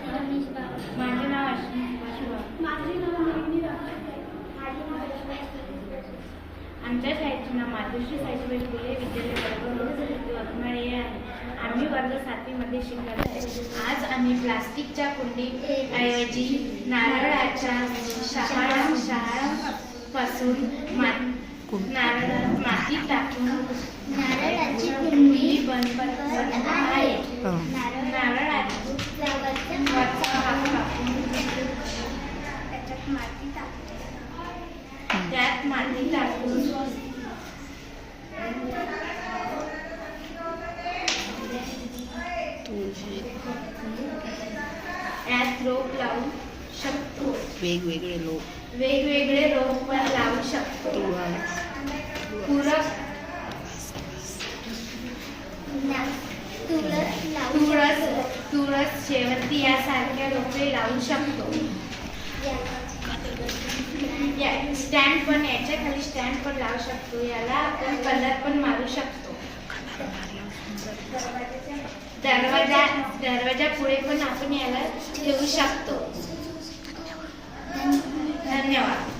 माझे नाव अश्विनी आमच्या शाळेचे नाव मातोश्री सावित्रीबाई फुले विद्यालय वर्ग यवतमाळ आहे. आम्ही वर्ग 7वी मध्ये शिकत आहे. आज आम्ही प्लास्टिकच्या कुंडीऐवजी नारळाच्या शहाळापासून नारळात माती टाकून नारळाची कुंडी बनवत आहे. नारळाचा वरचा भाग कापून त्यात माती टाकून त्यात रोप लावू शकतो. वेगवेगळे रोप पण लावू शकतो. तुळस शेवंती यासारख्या रोपे लावू शकतो. स्टँड पण याच्या खाली स्टँड पण लावू शकतो. याला आपण कलर पण मारू शकतो. दरवाजा पुढे पण आपण याला ठेवू शकतो. धन्यवाद.